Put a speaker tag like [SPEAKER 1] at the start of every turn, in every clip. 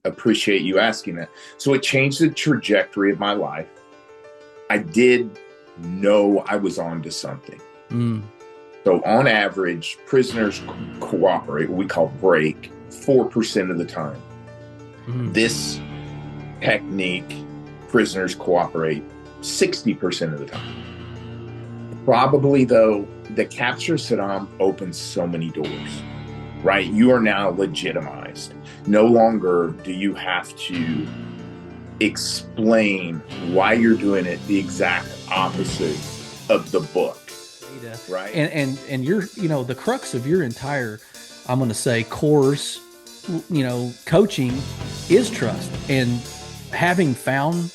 [SPEAKER 1] appreciate you asking that. So it changed the trajectory of my life. I did know I was on to something. So on average, prisoners cooperate, what we call break, 4% of the time. This technique, prisoners cooperate 60% of the time. Probably, though, the capture of Saddam opens so many doors, right? You are now legitimized. No longer do you have to explain why you're doing it the exact opposite of the book, right?
[SPEAKER 2] And you're, the crux of your entire, I'm going to say, course, coaching is trust. And having found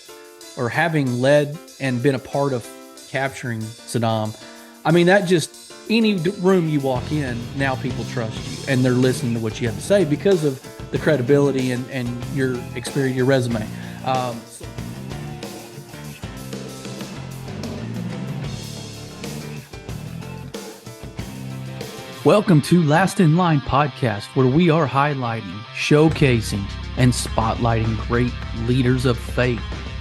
[SPEAKER 2] or having led and been a part of capturing Saddam, I mean, that just, any room you walk in, now people trust you and they're listening to what you have to say because of the credibility and your experience, your resume. Welcome to Last in Line podcast, where we are highlighting, showcasing, and spotlighting great leaders of faith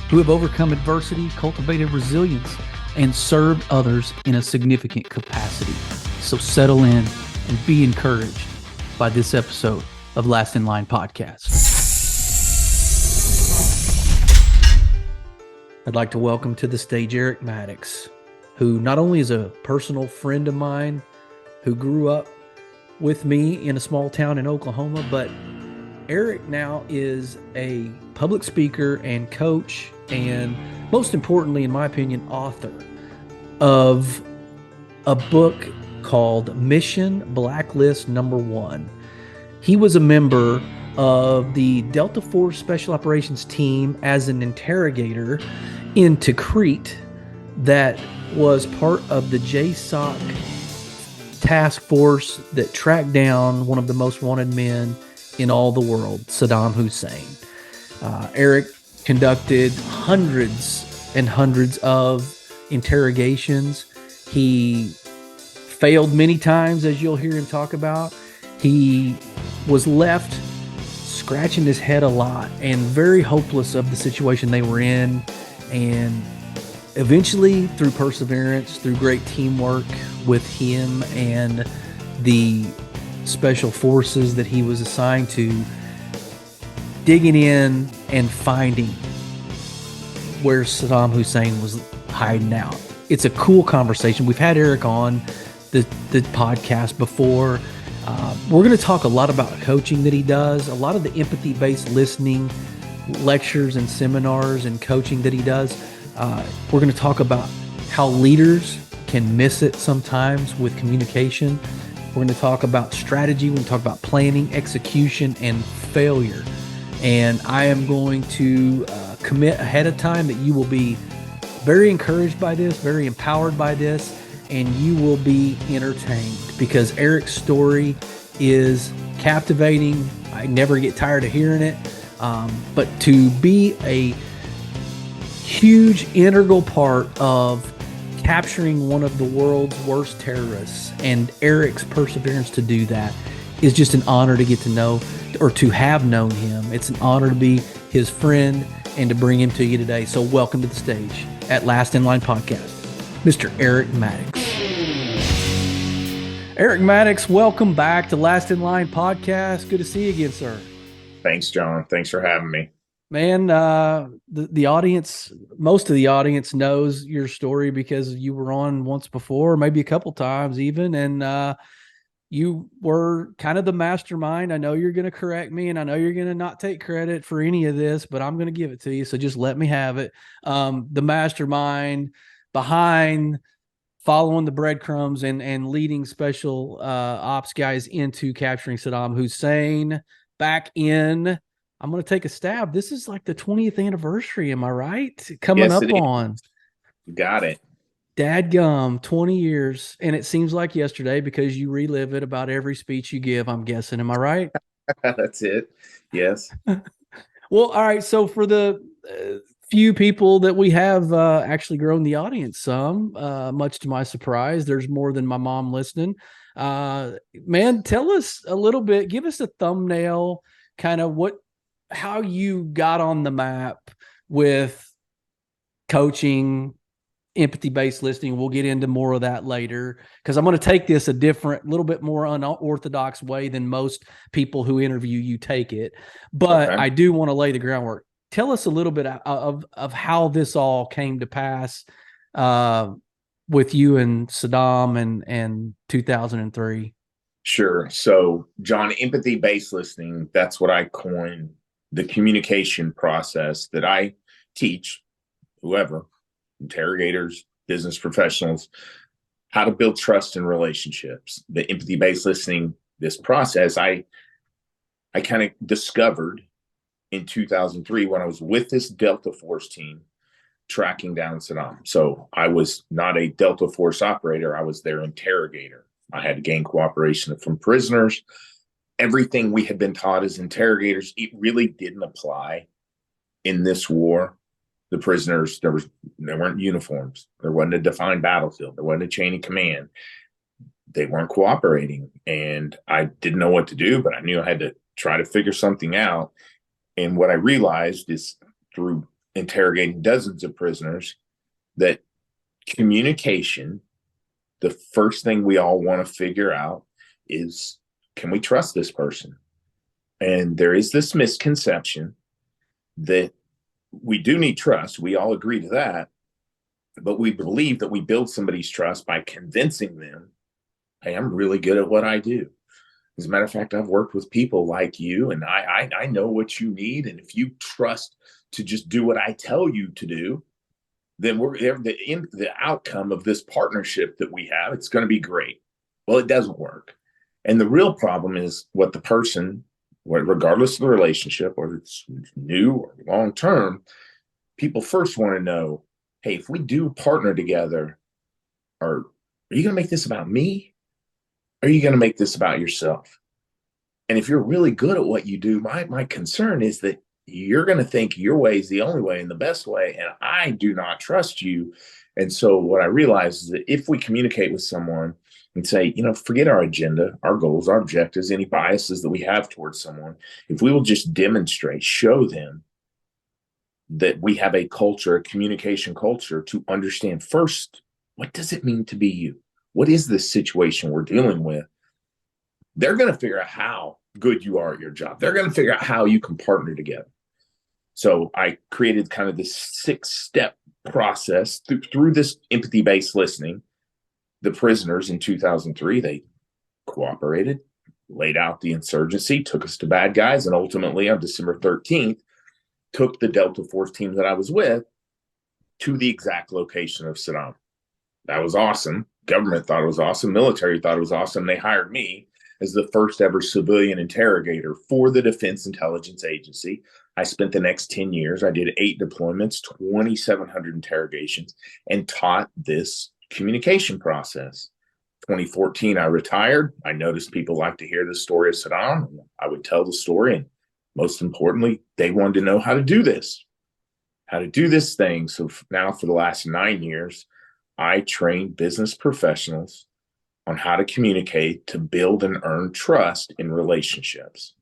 [SPEAKER 2] who have overcome adversity, cultivated resilience, and served others in a significant capacity. So settle in and be encouraged by this episode of Last in Line podcast. I'd like to welcome to the stage Eric Maddox, who not only is a personal friend of mine, who grew up with me in a small town in Oklahoma, but Eric now is a public speaker and coach, and most importantly, in my opinion, author of a book called Mission Blacklist Number 1. He was a member of the Delta Force Special Operations Team as an interrogator in Tikrit that was part of the JSOC task force that tracked down one of the most wanted men in all the world, Saddam Hussein. Eric conducted hundreds and hundreds of interrogations. He failed many times, as you'll hear him talk about. He was left scratching his head a lot and very hopeless of the situation they were in. And eventually, through perseverance, through great teamwork with him and the special forces that he was assigned to, digging in and finding where Saddam Hussein was hiding out. It's a cool conversation. We've had Eric on the podcast before. We're going to talk a lot about coaching that he does, a lot of the empathy-based listening lectures and seminars and coaching that he does. We're going to talk about how leaders can miss it sometimes with communication. We're going to talk about strategy. We're going to talk about planning, execution, and failure. And I am going to commit ahead of time that you will be very encouraged by this, very empowered by this, and you will be entertained because Eric's story is captivating. I never get tired of hearing it. But to be a huge integral part of capturing one of the world's worst terrorists and Eric's perseverance to do that is just an honor to get to know or to have known him. It's an honor to be his friend and to bring him to you today. So welcome to the stage at Last in Line podcast, Mr. Eric Maddox. Eric Maddox, welcome back to Last in Line podcast. Good to see you again, sir.
[SPEAKER 1] Thanks, John. Thanks for having me.
[SPEAKER 2] Man, the audience, most of the audience knows your story because you were on once before, maybe a couple times even, and you were kind of the mastermind. I know you're going to correct me, and I know you're going to not take credit for any of this, but I'm going to give it to you, so just let me have it. The mastermind behind following the breadcrumbs and leading special ops guys into capturing Saddam Hussein back in, I'm going to take a stab. This is like the 20th anniversary. Am I right? Coming up on.
[SPEAKER 1] You got it.
[SPEAKER 2] Dadgum, 20 years. And it seems like yesterday because you relive it about every speech you give, I'm guessing. Am I right?
[SPEAKER 1] That's it. Yes.
[SPEAKER 2] Well, all right. So for the few people that we have actually grown the audience some, much to my surprise, there's more than my mom listening. Man, tell us a little bit, give us a thumbnail, kind of what how you got on the map with coaching, empathy-based listening. We'll get into more of that later, because I'm going to take this a different, little bit more unorthodox way than most people who interview you take it. But
[SPEAKER 1] Okay.
[SPEAKER 2] I do want to lay the groundwork. Tell us a little bit of how this all came to pass with you and Saddam and 2003.
[SPEAKER 1] Sure. So, John, empathy-based listening, that's what I coined the communication process that I teach whoever, interrogators, business professionals, how to build trust in relationships. The empathy-based listening, this process, I kind of discovered in 2003 when I was with this Delta Force team tracking down Saddam. So I was not a Delta Force operator. I was their interrogator. I had to gain cooperation from prisoners. Everything we had been taught as interrogators, it really didn't apply in this war. The prisoners, there weren't uniforms. There wasn't a defined battlefield. There wasn't a chain of command. They weren't cooperating. And I didn't know what to do, but I knew I had to try to figure something out. And what I realized is, through interrogating dozens of prisoners, that communication, the first thing we all want to figure out is, can we trust this person? And there is this misconception that we do need trust. We all agree to that. But we believe that we build somebody's trust by convincing them, hey, I'm really good at what I do. As a matter of fact, I've worked with people like you, and I know what you need. And if you trust to just do what I tell you to do, then the outcome of this partnership that we have, it's going to be great. Well, it doesn't work. And the real problem is what the person, regardless of the relationship, whether it's new or long term, people first want to know, hey, if we do partner together, are you going to make this about me? Or are you going to make this about yourself? And if you're really good at what you do, my concern is that you're going to think your way is the only way and the best way, and I do not trust you. And so what I realize is that if we communicate with someone and say, forget our agenda, our goals, our objectives, any biases that we have towards someone, if we will just demonstrate, show them that we have a culture, a communication culture, to understand first, what does it mean to be you? What is this situation we're dealing with? They're going to figure out how good you are at your job. They're going to figure out how you can partner together. So I created kind of this 6-step process through this empathy-based listening. The prisoners in 2003, they cooperated, laid out the insurgency, took us to bad guys, and ultimately on December 13th, took the Delta Force team that I was with to the exact location of Saddam. That was awesome. Government thought it was awesome. Military thought it was awesome. They hired me as the first ever civilian interrogator for the Defense Intelligence Agency. I spent the next 10 years. I did 8 deployments, 2,700 interrogations, and taught this communication process. 2014, I retired. I noticed people like to hear the story of Saddam. I would tell the story, and most importantly, they wanted to know how to do this thing. So now for the last 9 years, I train business professionals on how to communicate to build and earn trust in relationships.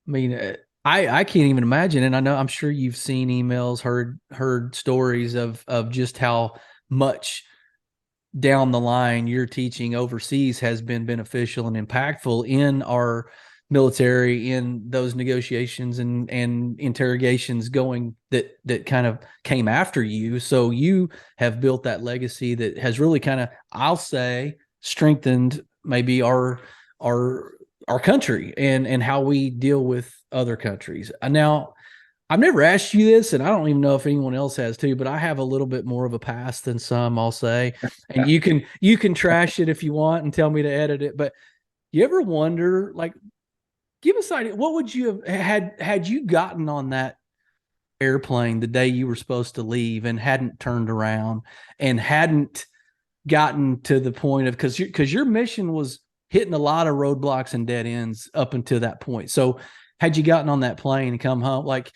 [SPEAKER 2] I mean, I can't even imagine. And I'm sure you've seen emails, heard stories of just how much down the line your teaching overseas has been beneficial and impactful in our military, in those negotiations and interrogations going that kind of came after you. So you have built that legacy that has really kind of, I'll say, strengthened maybe our country and how we deal with other countries. Now, I've never asked you this, and I don't even know if anyone else has too, but I have a little bit more of a past than some, I'll say. And you can trash it if you want and tell me to edit it. But you ever wonder, like, give us an idea, what would you have had you gotten on that airplane the day you were supposed to leave and hadn't turned around and hadn't gotten to the point of, because your mission was hitting a lot of roadblocks and dead ends up until that point. So had you gotten on that plane and come home, like,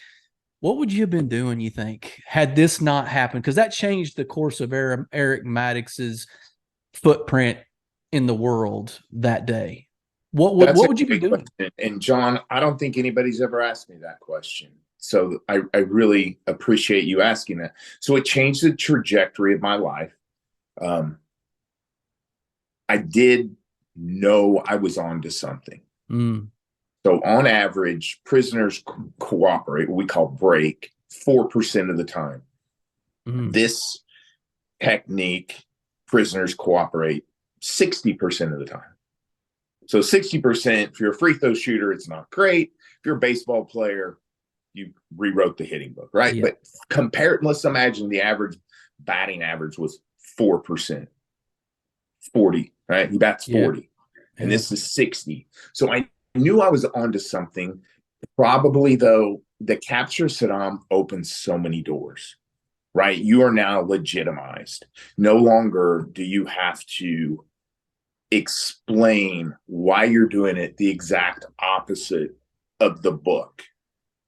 [SPEAKER 2] what would you have been doing, you think, had this not happened? Because that changed the course of Eric Maddox's footprint in the world that day.
[SPEAKER 1] That's a
[SPEAKER 2] would you be
[SPEAKER 1] great
[SPEAKER 2] doing?
[SPEAKER 1] question. And John, I don't think anybody's ever asked me that question. So I really appreciate you asking that. So it changed the trajectory of my life. Um, I did know I was on to something.
[SPEAKER 2] Mm.
[SPEAKER 1] So on average, prisoners cooperate, what we call break, 4% of the time.
[SPEAKER 2] Mm.
[SPEAKER 1] This technique, prisoners cooperate 60% of the time. So 60%, if you're a free throw shooter, it's not great. If you're a baseball player, you rewrote the hitting book, right?
[SPEAKER 2] Yeah.
[SPEAKER 1] But let's imagine the average batting average was 4%, 40, right? He bats 40, and this is 60. So I knew I was onto something. Probably, though, the capture Saddam opened so many doors, right? You are now legitimized. No longer do you have to explain why you're doing it the exact opposite of the book,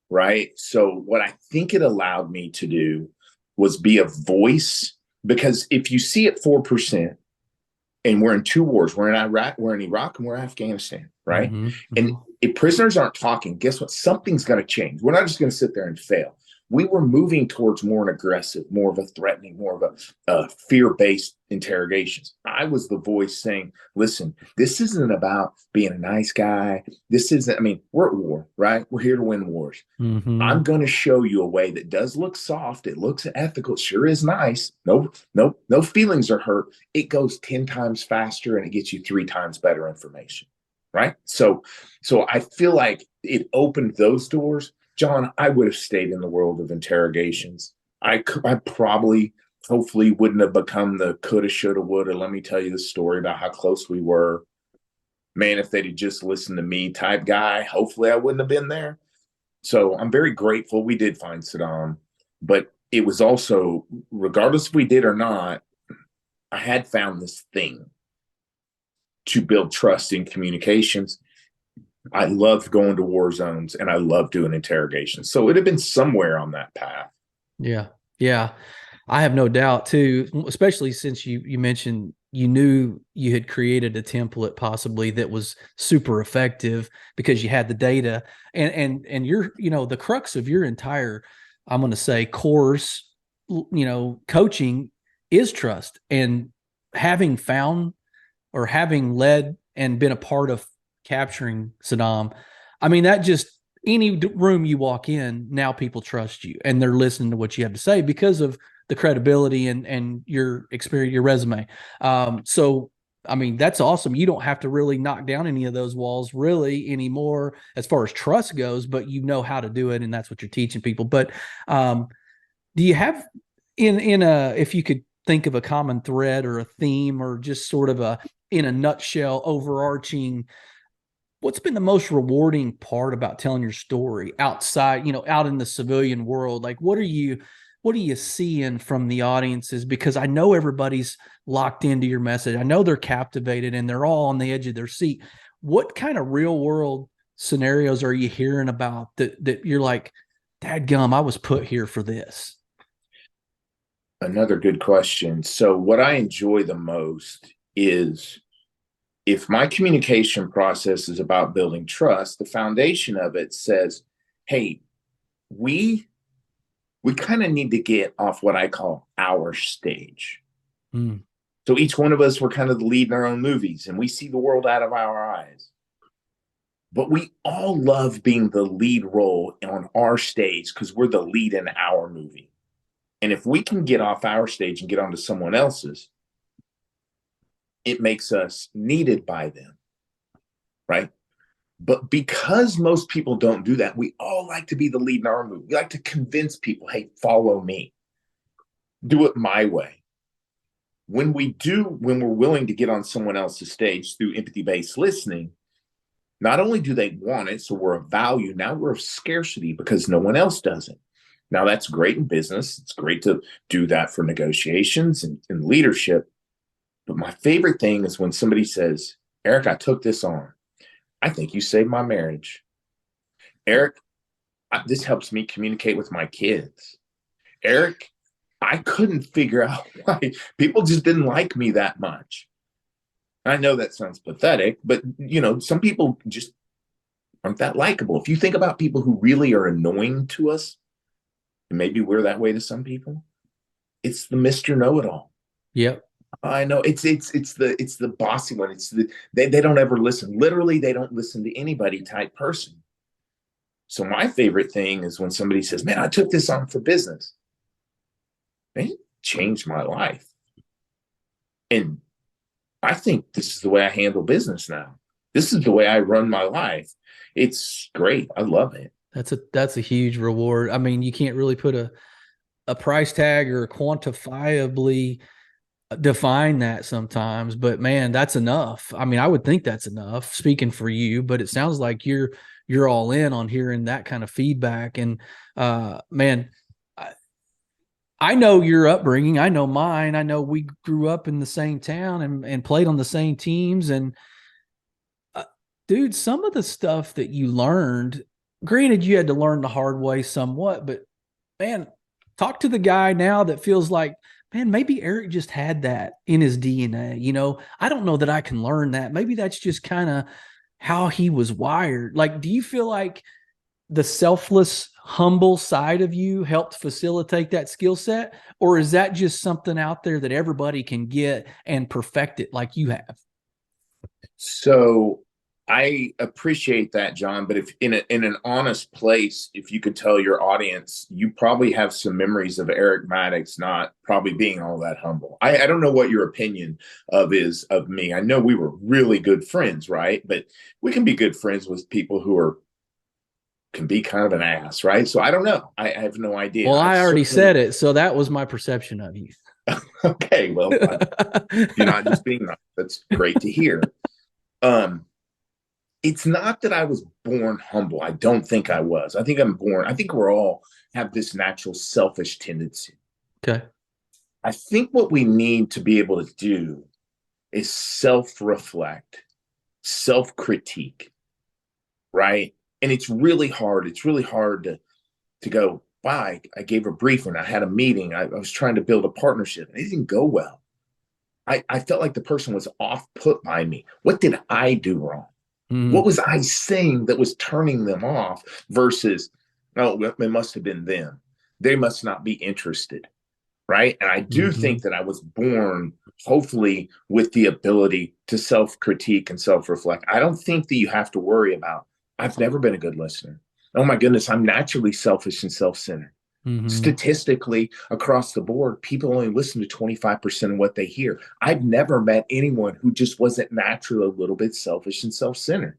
[SPEAKER 1] right? So what I think it allowed me to do was be a voice, because if you see it 4%, and we're in two wars, we're in Iraq, and we're in Afghanistan, right?
[SPEAKER 2] Mm-hmm, mm-hmm.
[SPEAKER 1] And if prisoners aren't talking, guess what? Something's going to change. We're not just going to sit there and fail. We were moving towards more an aggressive, more of a threatening, more of a fear-based interrogations. I was the voice saying, listen, this isn't about being a nice guy. This isn't, I mean, we're at war, right? We're here to win wars.
[SPEAKER 2] Mm-hmm.
[SPEAKER 1] I'm going to show you a way that does look soft. It looks ethical. It sure is nice. No feelings are hurt. It goes 10 times faster and it gets you 3 times better information, right? So I feel like it opened those doors. John, I would have stayed in the world of interrogations. I probably, hopefully, wouldn't have become the coulda, shoulda, woulda. Let me tell you the story about how close we were. Man, if they'd have just listened to me type guy, hopefully I wouldn't have been there. So I'm very grateful we did find Saddam, but it was also, regardless if we did or not, I had found this thing to build trust in communications. I loved going to war zones and I love doing interrogations. So it'd have been somewhere on that path.
[SPEAKER 2] Yeah. Yeah. I have no doubt too, especially since you mentioned you knew you had created a template possibly that was super effective because you had the data and you're, the crux of your entire, I'm going to say, course, coaching is trust. And having found or having led and been a part of capturing Saddam, I mean, that just, any room you walk in, now people trust you and they're listening to what you have to say because of the credibility and your experience, your resume. So, I mean, that's awesome. You don't have to really knock down any of those walls really anymore as far as trust goes, but you know how to do it. And that's what you're teaching people. But do you have if you could think of a common thread or a theme or just sort of in a nutshell, overarching, what's been the most rewarding part about telling your story outside, out in the civilian world? Like, what are you seeing from the audiences? Because I know everybody's locked into your message. I know they're captivated and they're all on the edge of their seat. What kind of real world scenarios are you hearing about that you're like, dadgum, I was put here for this?
[SPEAKER 1] Another good question. So what I enjoy the most is, if my communication process is about building trust, the foundation of it says, hey, we kind of need to get off what I call our stage.
[SPEAKER 2] Mm.
[SPEAKER 1] So each one of us, we're kind of the lead in our own movies and we see the world out of our eyes. But we all love being the lead role on our stage because we're the lead in our movie. And if we can get off our stage and get onto someone else's, it makes us needed by them, right? But because most people don't do that, we all like to be the lead in our movie. We like to convince people, hey, follow me. Do it my way. When we're willing to get on someone else's stage through empathy-based listening, not only do they want it, so we're of value, now we're of scarcity because no one else does it. Now that's great in business. It's great to do that for negotiations and leadership. But my favorite thing is when somebody says, Eric, I took this on. I think you saved my marriage. Eric, this helps me communicate with my kids. Eric, I couldn't figure out why people just didn't like me that much. I know that sounds pathetic, but some people just aren't that likable. If you think about people who really are annoying to us, and maybe we're that way to some people, it's the Mr. Know-it-all.
[SPEAKER 2] Yep.
[SPEAKER 1] I know it's the bossy one. They don't ever listen. Literally, they don't listen to anybody type person. So my favorite thing is when somebody says, "Man, I took this on for business. It changed my life." And I think this is the way I handle business now. This is the way I run my life. It's great. I love it.
[SPEAKER 2] That's a huge reward. I mean, you can't really put a price tag or quantifiably define that sometimes, but man, that's enough. I mean, I would think that's enough speaking for you, but it sounds like you're all in on hearing that kind of feedback. And man, I know your upbringing. I know mine. I know we grew up in the same town and played on the same teams. And dude, some of the stuff that you learned, granted, you had to learn the hard way somewhat, but man, talk to the guy now that feels like, man, maybe Eric just had that in his DNA. I don't know that I can learn that. Maybe that's just kind of how he was wired. Like, do you feel like the selfless, humble side of you helped facilitate that skill set? Or is that just something out there that everybody can get and perfect it like you have?
[SPEAKER 1] So I appreciate that, John. But if in an honest place, if you could tell your audience, you probably have some memories of Eric Maddox not probably being all that humble. I don't know what your opinion is of me. I know we were really good friends, right? But we can be good friends with people who can be kind of an ass, right? So I don't know. I have no idea.
[SPEAKER 2] Well, I already said it, so that was my perception of you.
[SPEAKER 1] Okay, well, you're not just being nice. That's great to hear. It's not that I was born humble. I don't think I was. I think we're all have this natural selfish tendency.
[SPEAKER 2] Okay.
[SPEAKER 1] I think what we need to be able to do is self-reflect, self-critique, right? And it's really hard. It's really hard to go, wow, I gave a briefing. I had a meeting. I was trying to build a partnership. And it didn't go well. I felt like the person was off put by me. What did I do wrong? What was I saying that was turning them off versus, oh, it must have been them. They must not be interested, right? And I do think that I was born, hopefully, with the ability to self-critique and self-reflect. I don't think that you have to worry about, I've never been a good listener. Oh my goodness, I'm naturally selfish and self-centered. Statistically, across the board, people only listen to 25% of what they hear. I've never met anyone who just wasn't naturally a little bit selfish and self-centered.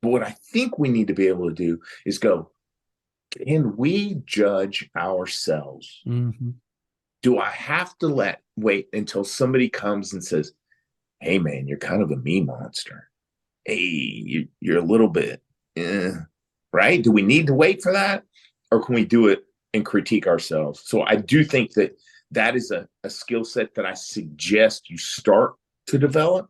[SPEAKER 1] But what I think we need to be able to do is go, can we judge ourselves? Do I have to wait until somebody comes and says, hey, man, you're kind of a me monster. Hey, you're a little bit, right? Do we need to wait for that? Or can we do it and critique ourselves? So I do think that is a skill set that I suggest you start to develop,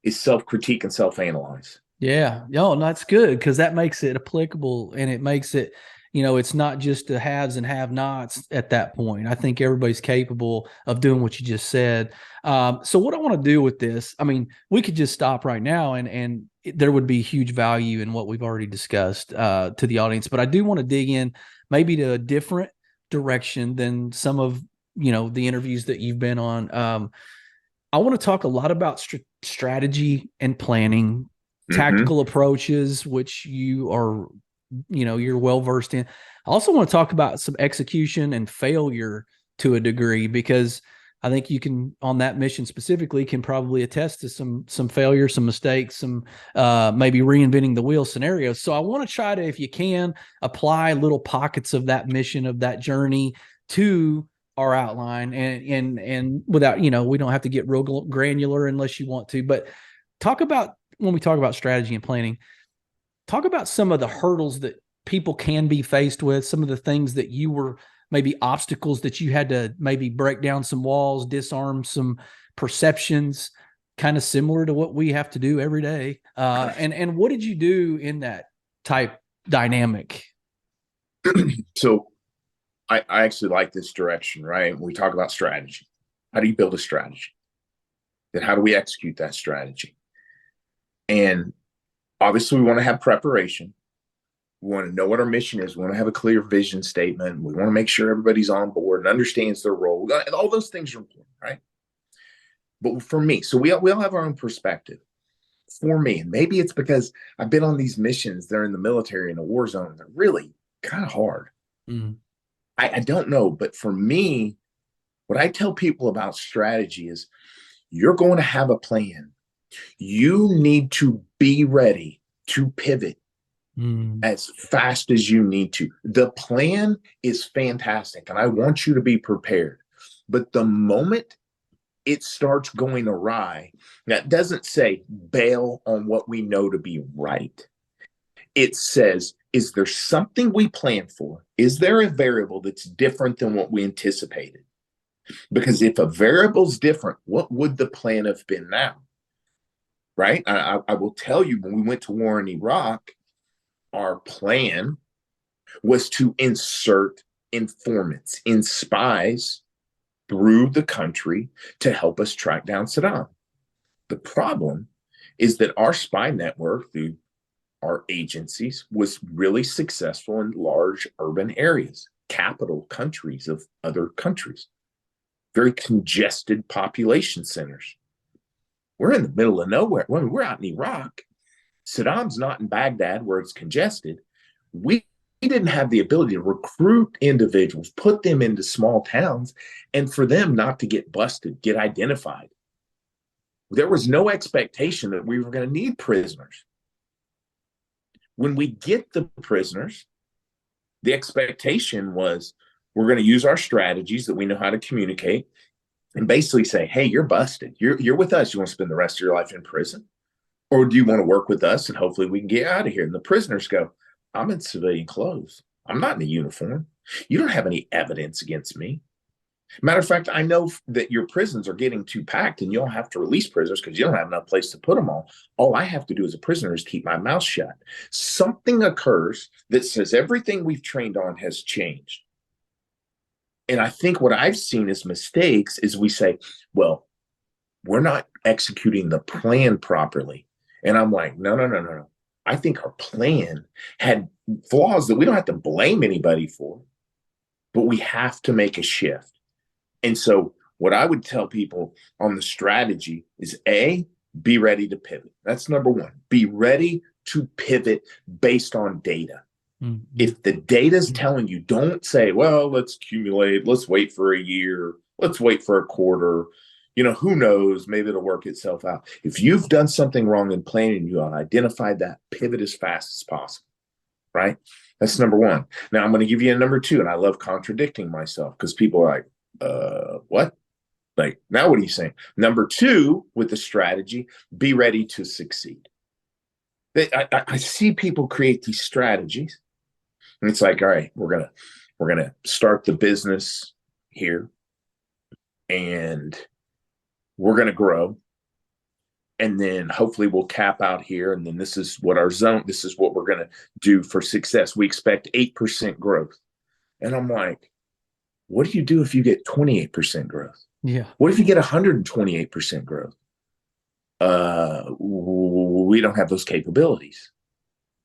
[SPEAKER 1] is self-critique and self-analyze.
[SPEAKER 2] Yeah. No, that's good, because that makes it applicable, and it makes it, it's not just the haves and have-nots at that point. I think everybody's capable of doing what you just said. So what I want to do with this, I mean, we could just stop right now and there would be huge value in what we've already discussed to the audience. But I do want to dig in maybe to a different direction than some of, the interviews that you've been on. I want to talk a lot about strategy and planning, tactical approaches, which you are, you're well-versed in. I also want to talk about some execution and failure to a degree, because I think you can, on that mission specifically, can probably attest to some failure, some mistakes, some maybe reinventing the wheel scenarios. So I want to try to, if you can, apply little pockets of that mission, of that journey to our outline, and without, we don't have to get real granular unless you want to, but when we talk about strategy and planning, talk about some of the hurdles that people can be faced with, some of the things that you were maybe obstacles that you had to maybe break down some walls, disarm some perceptions, kind of similar to what we have to do every day. And what did you do in that type dynamic?
[SPEAKER 1] So I actually like this direction, right? When we talk about strategy, how do you build a strategy? Then how do we execute that strategy? And obviously we want to have preparation. We want to know what our mission is. We want to have a clear vision statement. We want to make sure everybody's on board and understands their role. All those things are important, right? But for me, so we all have our own perspective. For me, and maybe it's because I've been on these missions, they're in the military in a war zone. They're really kind of hard. Mm. I don't know. But for me, what I tell people about strategy is you're going to have a plan. You need to be ready to pivot as fast as you need to. The plan is fantastic, and I want you to be prepared. But the moment it starts going awry, that doesn't say bail on what we know to be right. It says, is there something we planned for? Is there a variable that's different than what we anticipated? Because if a variable's different, what would the plan have been now? Right? I will tell you, when we went to war in Iraq, our plan was to insert informants and spies through the country to help us track down Saddam. The problem is that our spy network through our agencies was really successful in large urban areas, capital countries of other countries, very congested population centers. We're in the middle of nowhere. When we're out in Iraq, Saddam's not in Baghdad where it's congested. We didn't have the ability to recruit individuals, put them into small towns, and for them not to get busted, get identified. There was no expectation that we were going to need prisoners. When we get the prisoners, the expectation was we're going to use our strategies that we know how to communicate and basically say, hey, you're busted. You're with us. You want to spend the rest of your life in prison? Or do you want to work with us and hopefully we can get out of here? And the prisoners go, I'm in civilian clothes. I'm not in a uniform. You don't have any evidence against me. Matter of fact, I know that your prisons are getting too packed and you'll have to release prisoners because you don't have enough place to put them all. All I have to do as a prisoner is keep my mouth shut. Something occurs that says everything we've trained on has changed. And I think what I've seen as mistakes is we say, well, we're not executing the plan properly. And I'm like, no. I think our plan had flaws that we don't have to blame anybody for, but we have to make a shift. And so what I would tell people on the strategy is A, be ready to pivot. That's number one. Be ready to pivot based on data. Mm-hmm. If the data is telling you, don't say, well, let's accumulate, let's wait for a year, let's wait for a quarter. You know, who knows? Maybe it'll work itself out. If you've done something wrong in planning, you have identified that, pivot as fast as possible, right? That's number one. Now, I'm going to give you a number two, and I love contradicting myself because people are like, what? Like, now what are you saying? Number two, with the strategy, be ready to succeed. I see people create these strategies, and it's like, all right, we're gonna start the business here, and we're going to grow, and then hopefully we'll cap out here, and then this is what our zone, this is what we're going to do for success. We expect 8% growth. And I'm like, what do you do if you get 28% growth?
[SPEAKER 2] Yeah.
[SPEAKER 1] What if you get 128% growth? We don't have those capabilities.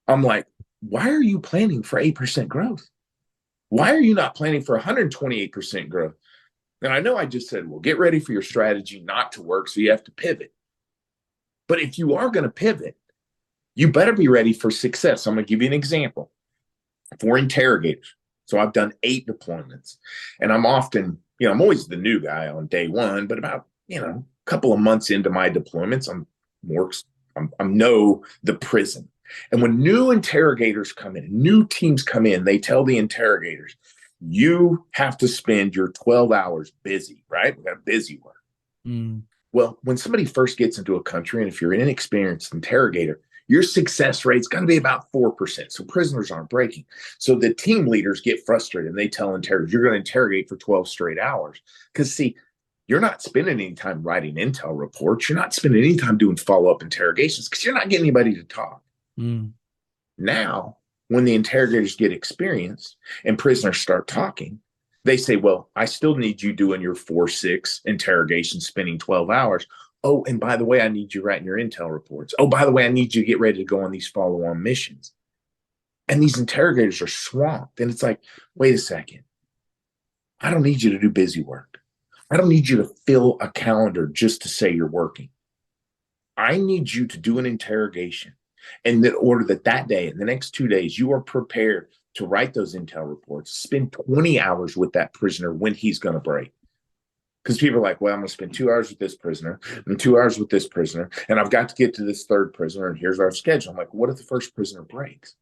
[SPEAKER 1] I'm like, why are you planning for 8% growth? Why are you not planning for 128% growth? And I know I just said, well, get ready for your strategy not to work, so you have to pivot. But if you are going to pivot, you better be ready for success. I'm going to give you an example. For interrogators. So I've done 8 deployments. And I'm often, I'm always the new guy on day one, but about, a couple of months into my deployments, I'm know the prison. And when new interrogators come in, new teams come in, they tell the interrogators, you have to spend your 12 hours busy, right? We got busy work. Mm. Well, when somebody first gets into a country, and if you're an inexperienced interrogator, your success rate's going to be about 4%. So prisoners aren't breaking. So the team leaders get frustrated and they tell interrogators, you're going to interrogate for 12 straight hours. Because see, you're not spending any time writing intel reports. You're not spending any time doing follow-up interrogations because you're not getting anybody to talk. Mm. Now, when the interrogators get experienced and prisoners start talking, they say, well, I still need you doing your 4-6 interrogation, spending 12 hours, Oh, and by the way, I need you writing your intel reports. Oh, by the way, I need you to get ready to go on these follow-on missions. And these interrogators are swamped. And it's like, wait a second. I don't need you to do busy work. I don't need you to fill a calendar just to say you're working. I need you to do an interrogation in order that day, in the next 2 days, you are prepared to write those intel reports, spend 20 hours with that prisoner when he's going to break. Because people are like, well, I'm going to spend 2 hours with this prisoner and 2 hours with this prisoner, and I've got to get to this third prisoner, and here's our schedule. I'm like, what if the first prisoner breaks?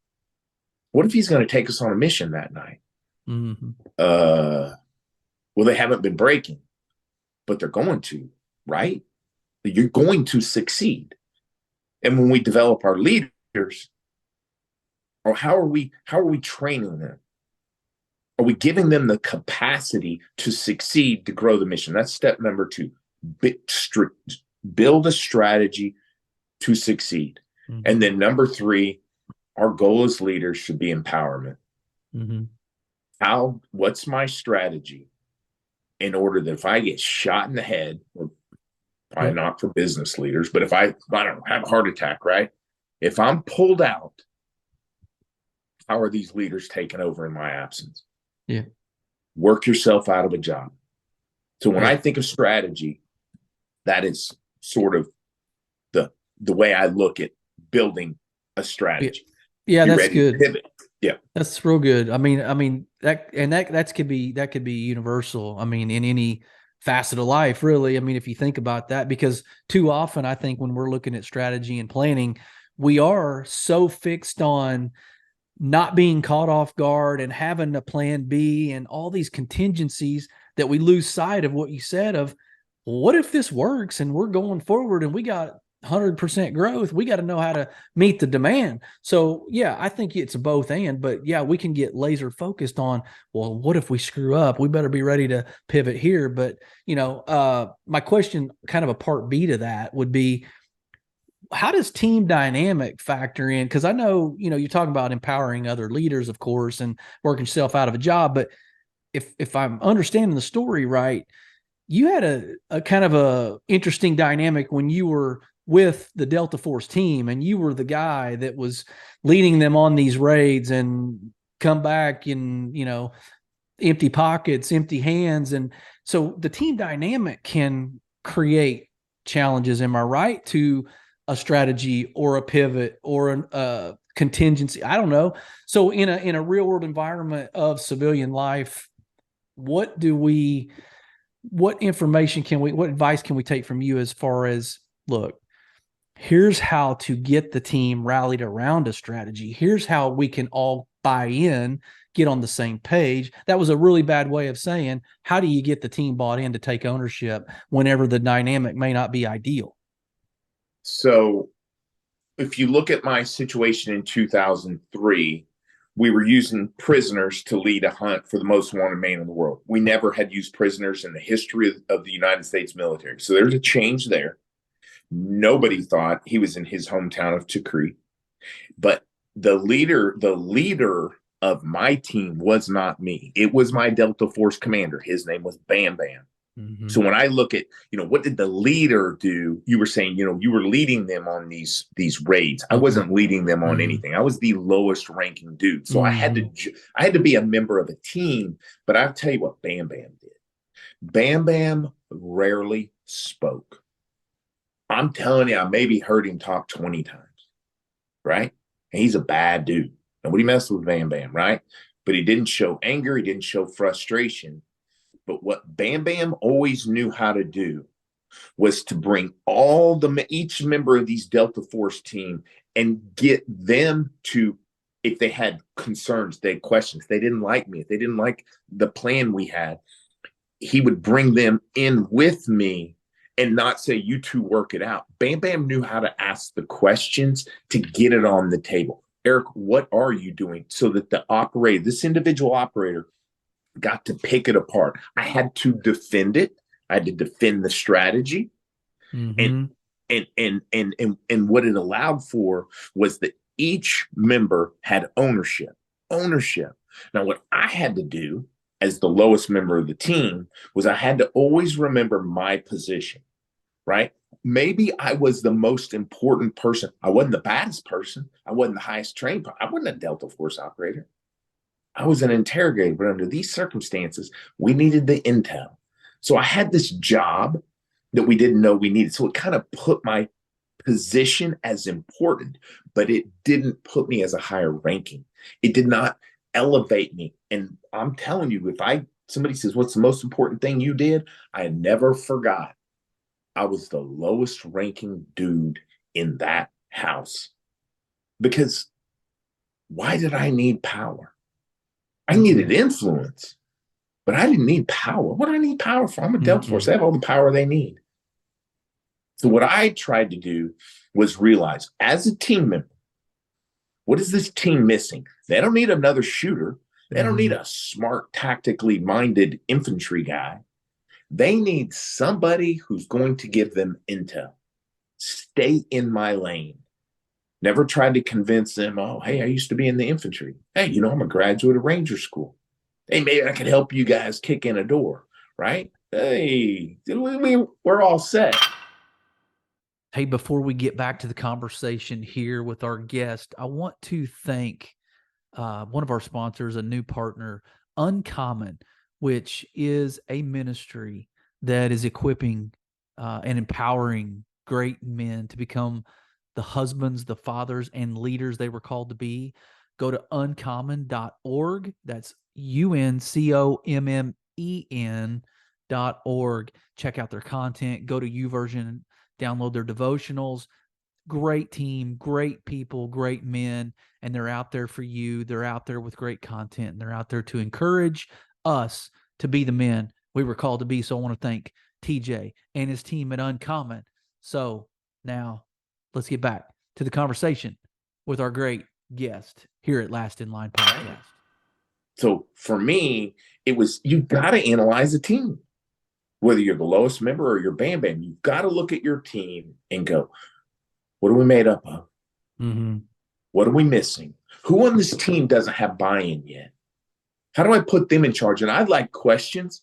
[SPEAKER 1] What if he's going to take us on a mission that night?
[SPEAKER 2] Mm-hmm.
[SPEAKER 1] Well, they haven't been breaking, but they're going to, right? You're going to succeed. And when we develop our leaders, or how are we training them? Are we giving them the capacity to succeed, to grow the mission? That's step number 2. Build a strategy to succeed. Mm-hmm. And then number 3, our goal as leaders should be empowerment. Mm-hmm. What's my strategy in order that if I get shot in the head, or probably not for business leaders, but if I don't know, have a heart attack, right? If I'm pulled out, how are these leaders taken over in my absence?
[SPEAKER 2] Yeah.
[SPEAKER 1] Work yourself out of a job. So when I think of strategy, that is sort of the way I look at building a strategy.
[SPEAKER 2] Yeah, that's good.
[SPEAKER 1] Yeah,
[SPEAKER 2] that's real good. I mean that could be universal. I mean, in any facet of life, really. I mean, if you think about that, because too often I think when we're looking at strategy and planning, we are so fixed on not being caught off guard and having a plan B and all these contingencies that we lose sight of what you said of, well, what if this works and we're going forward and we got 100% growth? We got to know how to meet the demand. So yeah, I think it's a both and, but yeah, we can get laser focused on, well, what if we screw up? We better be ready to pivot here. But my question, kind of a part B to that, would be, how does team dynamic factor in? Because I know, you're talking about empowering other leaders, of course, and working yourself out of a job. But if I'm understanding the story right, you had a kind of a interesting dynamic when you were with the Delta Force team, and you were the guy that was leading them on these raids and come back in, empty pockets, empty hands. And so the team dynamic can create challenges. Am I right? To a strategy or a pivot or a contingency. I don't know. So in a real world environment of civilian life, what advice can we take from you as far as, look, here's how to get the team rallied around a strategy. Here's how we can all buy in, get on the same page. That was a really bad way of saying, how do you get the team bought in to take ownership whenever the dynamic may not be ideal?
[SPEAKER 1] So if you look at my situation in 2003, we were using prisoners to lead a hunt for the most wanted man in the world. We never had used prisoners in the history of the United States military. So there's a change there. Nobody thought he was in his hometown of Tikrit. But the leader of my team was not me. It was my Delta Force commander. His name was Bam Bam. Mm-hmm. So when I look at, what did the leader do? You were saying, you were leading them on these raids. I wasn't leading them on anything. I was the lowest ranking dude. So I had to be a member of a team, but I'll tell you what Bam Bam did. Bam Bam rarely spoke. I'm telling you, I maybe heard him talk 20 times, right? And he's a bad dude. Nobody messed with Bam Bam, right? But he didn't show anger. He didn't show frustration. But what Bam Bam always knew how to do was to bring each member of these Delta Force team and get them to, if they had concerns, they had questions, they didn't like me, if they didn't like the plan we had, he would bring them in with me and not say, you two work it out. Bam Bam knew how to ask the questions to get it on the table. Eric, what are you doing? So that this individual operator, got to pick it apart. I had to defend it. I had to defend the strategy. Mm-hmm. And what it allowed for was that each member had ownership. Now, what I had to do as the lowest member of the team was I had to always remember my position, right? maybe I was the most important person. I wasn't the baddest person. I wasn't the highest trained. I wasn't a Delta Force operator. I was an interrogator, but under these circumstances, we needed the intel. So I had this job that we didn't know we needed. So it kind of put my position as important, but it didn't put me as a higher ranking. It did not elevate me. And I'm telling you, if somebody says, what's the most important thing you did? I never forgot. I was the lowest ranking dude in that house. Because why did I need power? I needed influence, but I didn't need power. What do I need power for? I'm a Delta Force. They have all the power they need. So what I tried to do was realize, as a team member, what is this team missing? They don't need another shooter. They don't need a smart, tactically minded infantry guy. They need somebody who's going to give them intel. Stay in my lane. Never tried to convince them, oh, hey, I used to be in the infantry. Hey, I'm a graduate of Ranger School. Hey, maybe I could help you guys kick in a door, right? Hey, we're all set.
[SPEAKER 2] Hey, before we get back to the conversation here with our guest, I want to thank one of our sponsors, a new partner, Uncommon, which is a ministry that is equipping and empowering great men to become the husbands, the fathers, and leaders they were called to be. Go to uncommon.org. That's UNCOMMEN.org. Check out their content. Go to YouVersion, download their devotionals. Great team, great people, great men, and they're out there for you. They're out there with great content, and they're out there to encourage us to be the men we were called to be. So I want to thank TJ and his team at Uncommon. So now let's get back to the conversation with our great guest here at Last in Line Podcast.
[SPEAKER 1] So for me, it was, you've got to analyze a team. Whether you're the lowest member or you're Bam Bam, you've got to look at your team and go, what are we made up of? What are we missing? Who on this team doesn't have buy-in yet? How do I put them in charge? And I'd like questions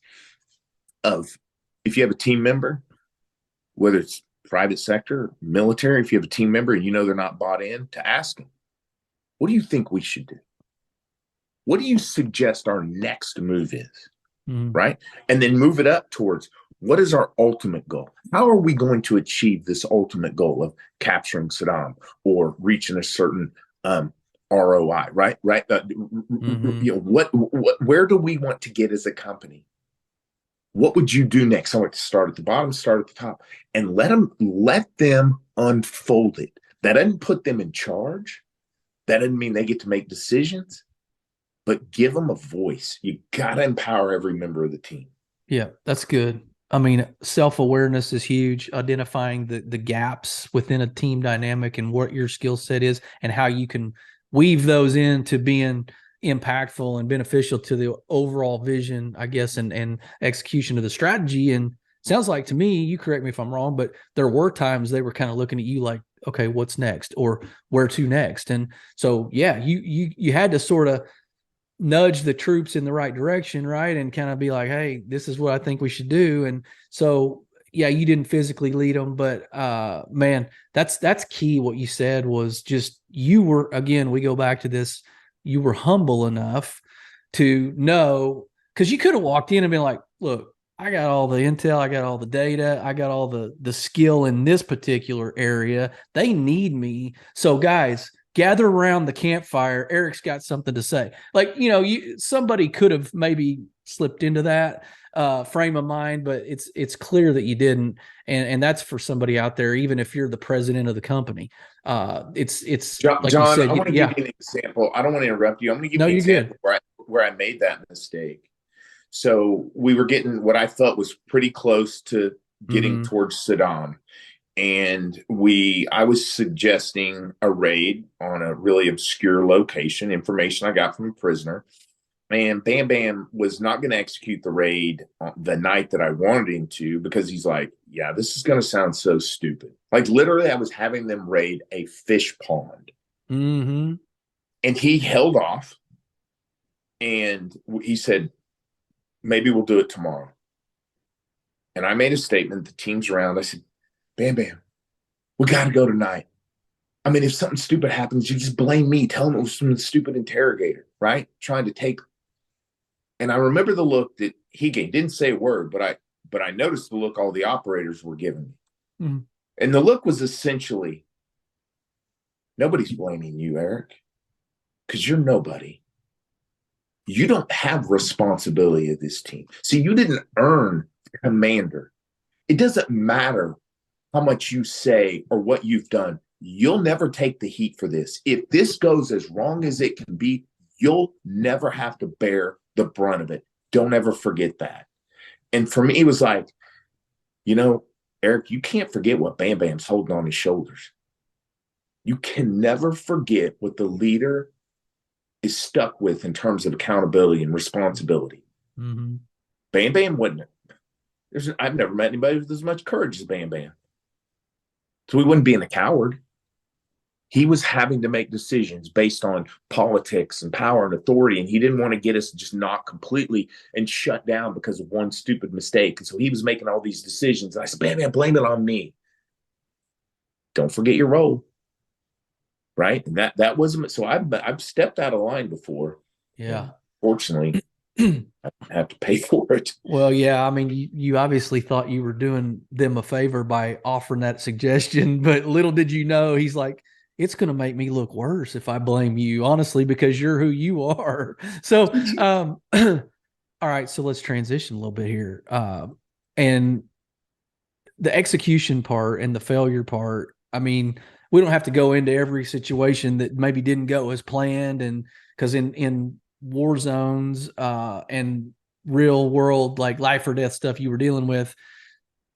[SPEAKER 1] of, if you have a team member, whether it's private sector, military, if you have a team member and they're not bought in, to ask them, what do you think we should do? What do you suggest our next move is? Right? And then move it up towards, what is our ultimate goal? How are we going to achieve this ultimate goal of capturing Saddam or reaching a certain ROI? Right? Where do we want to get as a company? What would you do next? I want to start at the bottom, start at the top, and let them unfold it. That doesn't put them in charge. That doesn't mean they get to make decisions, but give them a voice. You got to empower every member of the team.
[SPEAKER 2] Yeah, that's good. I mean, self-awareness is huge, identifying the gaps within a team dynamic and what your skill set is and how you can weave those into being impactful and beneficial to the overall vision, I guess, and execution of the strategy. And sounds like to me, you correct me if I'm wrong, but there were times they were kind of looking at you like, okay, what's next, or where to next? And so, yeah, you had to sort of nudge the troops in the right direction, right? And kind of be like, hey, this is what I think we should do. And so, yeah, you didn't physically lead them, but man, that's key. What you said was just, you were, again, we go back to this, you were humble enough to know, because you could have walked in and been like, look, I got all the intel, I got all the data, I got all the skill in this particular area. They need me. So guys, gather around the campfire. Eric's got something to say. Like, somebody could have maybe slipped into that frame of mind, but it's clear that you didn't. And that's for somebody out there, even if you're the president of the company. It's
[SPEAKER 1] John,
[SPEAKER 2] like you said,
[SPEAKER 1] I want to give you an example. I don't want to interrupt you. I'm going to give you an example where I made that mistake. So we were getting what I thought was pretty close to getting towards Saddam. And I was suggesting a raid on a really obscure location, information I got from a prisoner. And Bam Bam was not going to execute the raid the night that I wanted him to, because he's like, yeah, this is going to sound so stupid. Like, literally, I was having them raid a fish pond. And he held off. And he said, maybe we'll do it tomorrow. And I made a statement. The team's around. I said, Bam Bam, we got to go tonight. I mean, if something stupid happens, you just blame me. Tell them it was some stupid interrogator, right? Trying to take. And I remember the look that he gave. Didn't say a word, but I noticed the look all the operators were giving me. Mm-hmm. And the look was essentially, nobody's blaming you, Eric, because you're nobody. You don't have responsibility of this team. See, you didn't earn commander. It doesn't matter how much you say or what you've done. You'll never take the heat for this. If this goes as wrong as it can be, you'll never have to bear the brunt of it. Don't ever forget that. And for me, it was like, Eric, you can't forget what Bam Bam's holding on his shoulders. You can never forget what the leader is stuck with in terms of accountability and responsibility. Mm-hmm. Bam Bam wouldn't. I've never met anybody with as much courage as Bam Bam. So he wasn't being a coward. He was having to make decisions based on politics and power and authority, and he didn't want to get us just knocked completely and shut down because of one stupid mistake. And so he was making all these decisions. And I said, Bam Bam, blame it on me. Don't forget your role. Right. And that wasn't, so I've stepped out of line before.
[SPEAKER 2] Yeah.
[SPEAKER 1] Fortunately, I have to pay for it.
[SPEAKER 2] Well, yeah. I mean, you obviously thought you were doing them a favor by offering that suggestion, but little did you know, he's like, it's going to make me look worse if I blame you, honestly, because you're who you are. So, all right. So let's transition a little bit here. And the execution part and the failure part, I mean, we don't have to go into every situation that maybe didn't go as planned. And because in war zones and real world, like life or death stuff you were dealing with,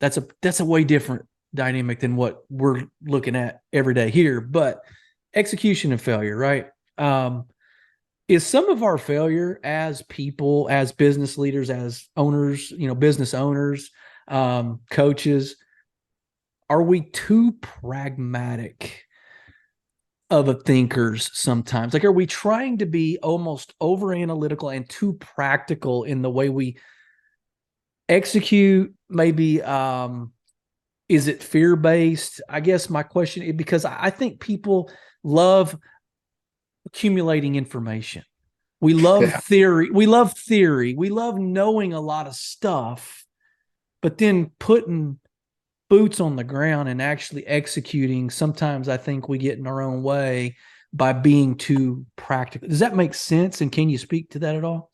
[SPEAKER 2] that's a way different dynamic than what we're looking at every day here. But execution and failure, right? Is some of our failure as people, as business leaders, as owners, business owners, coaches, are we too pragmatic of a thinkers sometimes? Like, are we trying to be almost over analytical and too practical in the way we execute? Maybe, is it fear-based? I guess my question is, because I think people love accumulating information. We love theory. We love theory. We love knowing a lot of stuff, but then putting boots on the ground and actually executing, sometimes I think we get in our own way by being too practical. Does that make sense? And can you speak to that at all?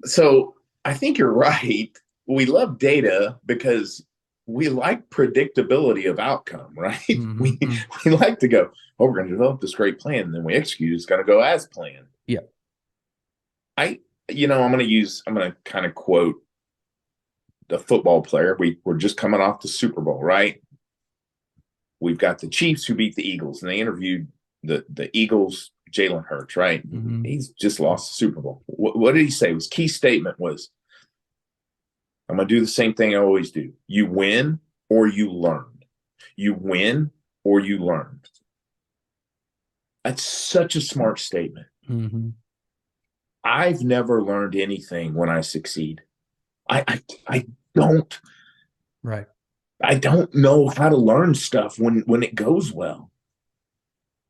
[SPEAKER 1] So I think you're right. We love data because we like predictability of outcome, right? Mm-hmm. We like to go, we're going to develop this great plan, and then we execute. It's going to go as planned.
[SPEAKER 2] Yeah.
[SPEAKER 1] I'm going to kind of quote the football player. We're just coming off the Super Bowl, right? We've got the Chiefs who beat the Eagles, and they interviewed the Eagles, Jalen Hurts, right? Mm-hmm. He's just lost the Super Bowl. What did he say? His key statement was, I'm going to do the same thing I always do. You win or you learn. You win or you learn. That's such a smart statement. Mm-hmm. I've never learned anything when I succeed. I don't.
[SPEAKER 2] Right.
[SPEAKER 1] I don't know how to learn stuff when it goes well.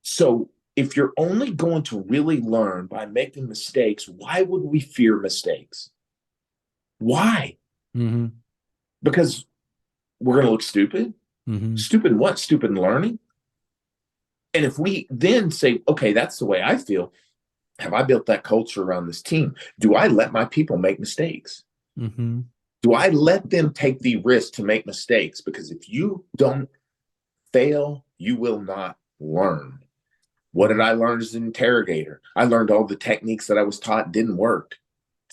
[SPEAKER 1] So if you're only going to really learn by making mistakes, why would we fear mistakes? Why? Mm-hmm. Because we're going to look stupid. Mm-hmm. Stupid in what? Stupid in learning. And if we then say, okay, that's the way I feel. Have I built that culture around this team? Do I let my people make mistakes? Mm-hmm. Do I let them take the risk to make mistakes? Because if you don't fail, you will not learn. What did I learn as an interrogator? I learned all the techniques that I was taught didn't work.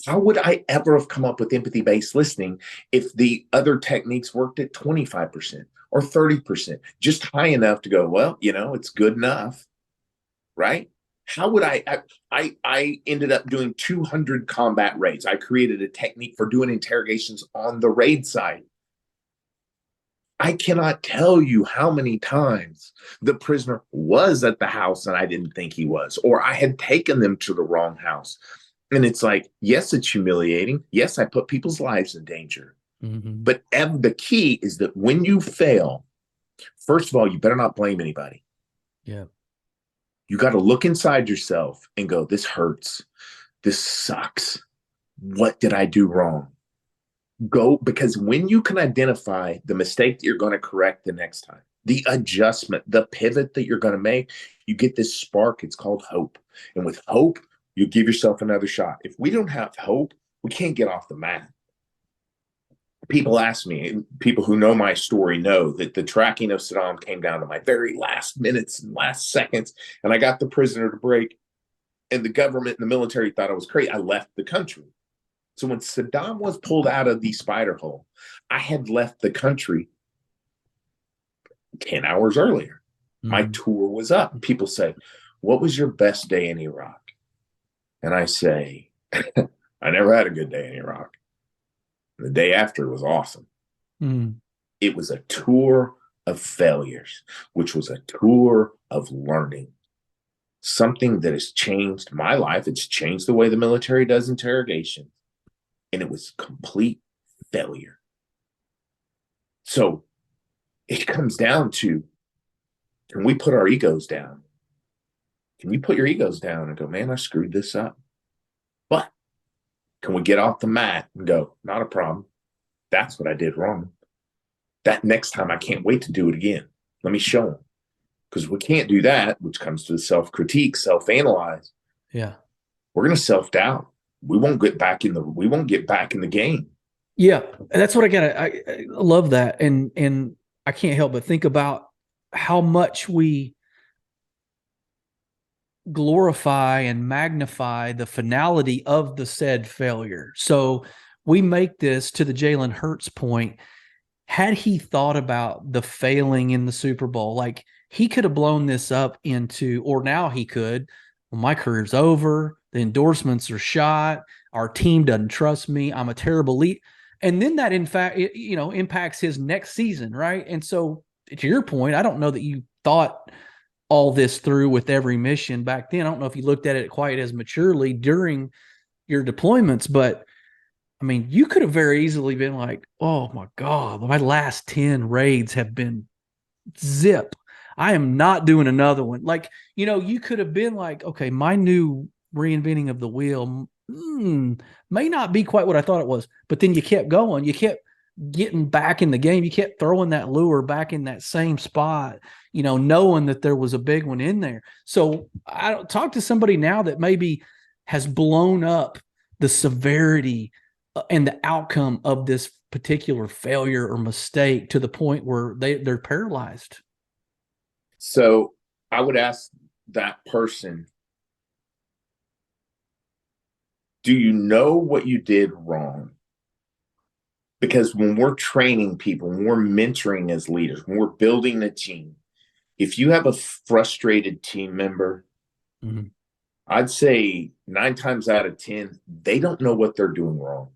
[SPEAKER 1] How would I ever have come up with empathy-based listening if the other techniques worked at 25% or 30%, just high enough to go, well, it's good enough, right? How would I ended up doing 200 combat raids. I created a technique for doing interrogations on the raid side. I cannot tell you how many times the prisoner was at the house and I didn't think he was, or I had taken them to the wrong house. And it's like, yes, it's humiliating. Yes, I put people's lives in danger. Mm-hmm. But the key is that when you fail, First of all, you better not blame anybody.
[SPEAKER 2] Yeah.
[SPEAKER 1] You got to look inside yourself and go, this hurts. This sucks. What did I do wrong? Go, because when you can identify the mistake that you're going to correct the next time, the adjustment, the pivot that you're going to make, you get this spark. It's called hope. And with hope, you give yourself another shot. If we don't have hope, we can't get off the mat. People ask me, people who know my story know that the tracking of Saddam came down to my very last minutes and last seconds, and I got the prisoner to break, and the government and the military thought I was crazy. I left the country. So when Saddam was pulled out of the spider hole, I had left the country 10 hours earlier. My tour was up. People say, what was your best day in Iraq? And I say, I never had a good day in Iraq. The day after was awesome. It was a tour of failures, which was a tour of learning. Something that has changed my life. It's changed the way the military does interrogation. And it was complete failure. So it comes down to, can we put our egos down? Can you put your egos down and go, man, I screwed this up? But can we get off the mat and go, not a problem. That's what I did wrong. That next time, I can't wait to do it again. Let me show them. Because we can't do that, which comes to the self-critique, self-analyze.
[SPEAKER 2] Yeah.
[SPEAKER 1] We're going to self-doubt. We won't get back in the game.
[SPEAKER 2] Yeah. And that's what I love that. And I can't help but think about how much we glorify and magnify the finality of the said failure. So we make this, to the Jalen Hurts point, had he thought about the failing in the Super Bowl, like he could have blown this up into, or now he could, well, my career's over, the endorsements are shot, our team doesn't trust me, I'm a terrible lead. And then that, in fact, impacts his next season, right? And so, to your point, I don't know that you thought all this through with every mission back then. I don't know if you looked at it quite as maturely during your deployments, but I mean, you could have very easily been like, oh my God, my last 10 raids have been zip. I am not doing another one. Like, you could have been like, okay, my new reinventing of the wheel may not be quite what I thought it was. But then you kept going. You kept getting back in the game. You kept throwing that lure back in that same spot, knowing that there was a big one in there. So I don't talk to somebody now that maybe has blown up the severity and the outcome of this particular failure or mistake to the point where they're paralyzed.
[SPEAKER 1] So I would ask that person, do you know what you did wrong? Because when we're training people, when we're mentoring as leaders, when we're building a team, if you have a frustrated team member, I'd say 9 times out of 10, they don't know what they're doing wrong.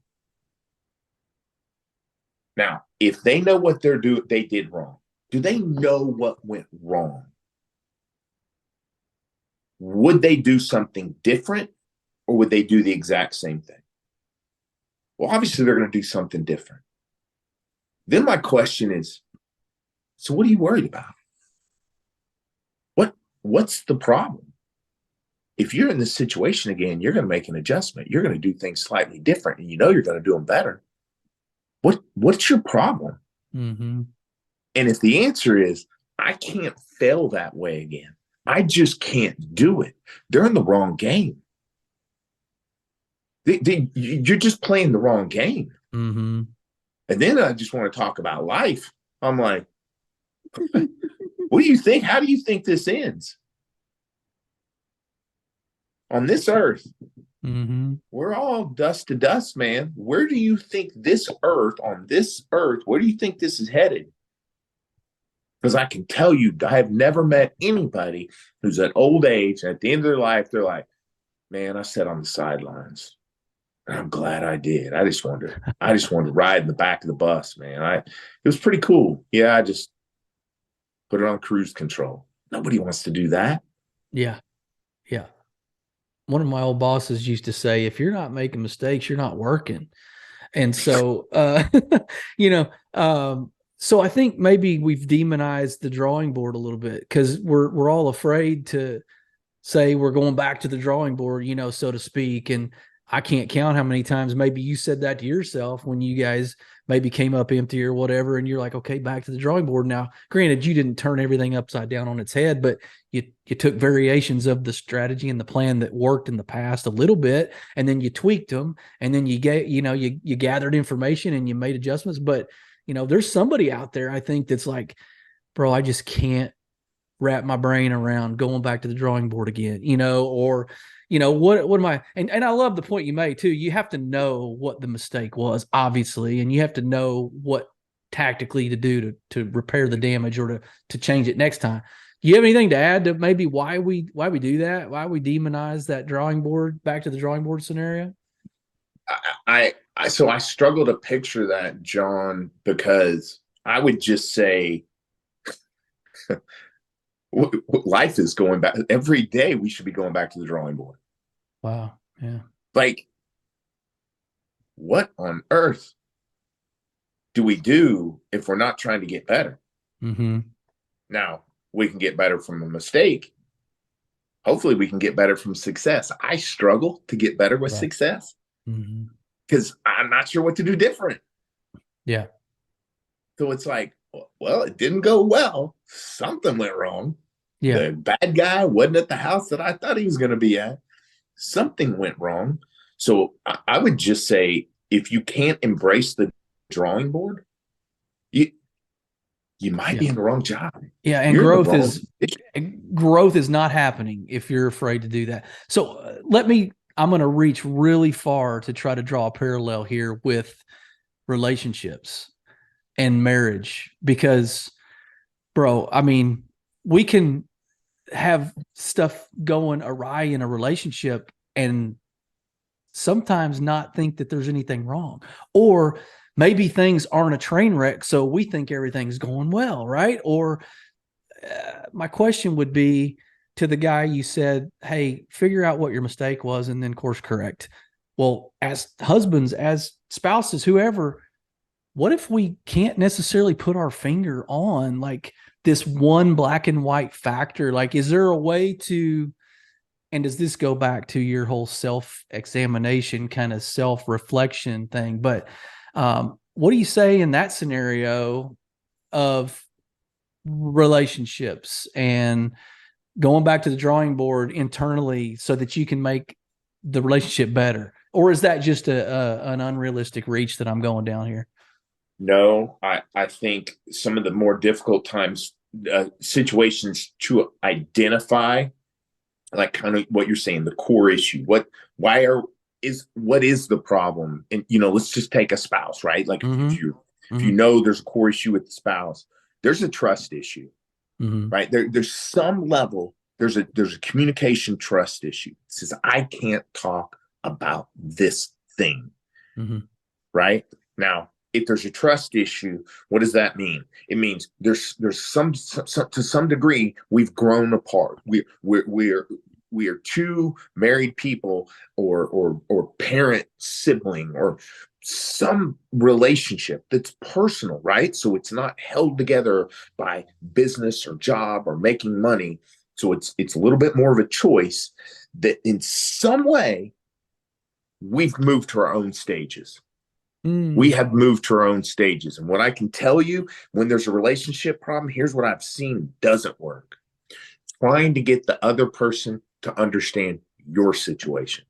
[SPEAKER 1] Now, if they know what they did wrong, do they know what went wrong? Would they do something different, or would they do the exact same thing? Well, obviously, they're going to do something different. Then my question is, so what are you worried about? What's the problem? If you're in this situation again, you're going to make an adjustment. You're going to do things slightly different, and you're going to do them better. What's your problem? And if the answer is, I can't fail that way again, I just can't do it, they're in the wrong game. You're just playing the wrong game. And then I just want to talk about life. I'm like, what do you think? How do you think this ends? On this earth, we're all dust to dust, man. Where do you think on this earth, where do you think this is headed? Because I can tell you, I have never met anybody who's at old age, at the end of their life, they're like, man, I sat on the sidelines. I'm glad I did. I just wanted to ride in the back of the bus, man. It was pretty cool. Yeah, I just put it on cruise control. Nobody wants to do that.
[SPEAKER 2] Yeah. Yeah. One of my old bosses used to say, if you're not making mistakes, you're not working. And so, So I think maybe we've demonized the drawing board a little bit because we're all afraid to say we're going back to the drawing board, so to speak. And I can't count how many times maybe you said that to yourself when you guys maybe came up empty or whatever, and you're like, okay, back to the drawing board. Now, granted, you didn't turn everything upside down on its head, but you took variations of the strategy and the plan that worked in the past a little bit, and then you tweaked them, and then you gathered information and you made adjustments. But there's somebody out there, I think, that's like, bro, I just can't wrap my brain around going back to the drawing board again, or what am I, and I love the point you made too. You have to know what the mistake was, obviously, and you have to know what tactically to do to repair the damage or to change it next time. Do you have anything to add to maybe why we do that, why we demonize that drawing board, back to the drawing board scenario?
[SPEAKER 1] So I struggle to picture that, John, because I would just say life is going back. Every day we should be going back to the drawing board.
[SPEAKER 2] Wow. Yeah.
[SPEAKER 1] Like, what on earth do we do if we're not trying to get better?
[SPEAKER 2] Mm-hmm.
[SPEAKER 1] Now, we can get better from a mistake. Hopefully we can get better from success. I struggle to get better with success because I'm not sure what to do different.
[SPEAKER 2] Yeah.
[SPEAKER 1] So it's like, well, it didn't go well. Something went wrong.
[SPEAKER 2] Yeah.
[SPEAKER 1] The bad guy wasn't at the house that I thought he was going to be at. Something went wrong. So I would just say, if you can't embrace the drawing board, you might be in the wrong job.
[SPEAKER 2] Yeah, and growth is not happening if you're afraid to do that. So I'm going to reach really far to try to draw a parallel here with relationships and marriage, because, bro, I mean, we can have stuff going awry in a relationship and sometimes not think that there's anything wrong, or maybe things aren't a train wreck, so we think everything's going well, right? Or my question would be to the guy you said, hey, figure out what your mistake was and then course correct. Well, as husbands, as spouses, whoever, what if we can't necessarily put our finger on like this one black and white factor? Like, is there a way to, and does this go back to your whole self-examination kind of self-reflection thing? But what do you say in that scenario of relationships and going back to the drawing board internally so that you can make the relationship better? Or is that just an unrealistic reach that I'm going down here?
[SPEAKER 1] No, I think some of the more difficult times, situations to identify, like kind of what you're saying, the core issue. What is the problem? And let's just take a spouse, right? Like if you know there's a core issue with the spouse, there's a trust issue, right? There's some level. There's a communication trust issue. It says I can't talk about this thing, right? Now, if there's a trust issue, what does that mean? It means there's some to some degree we've grown apart. We are two married people or parent sibling or some relationship that's personal, right? So it's not held together by business or job or making money. So it's a little bit more of a choice that in some way we've moved to our own stages. We have moved to our own stages. And what I can tell you, when there's a relationship problem, here's what I've seen doesn't work. Trying to get the other person to understand your situation.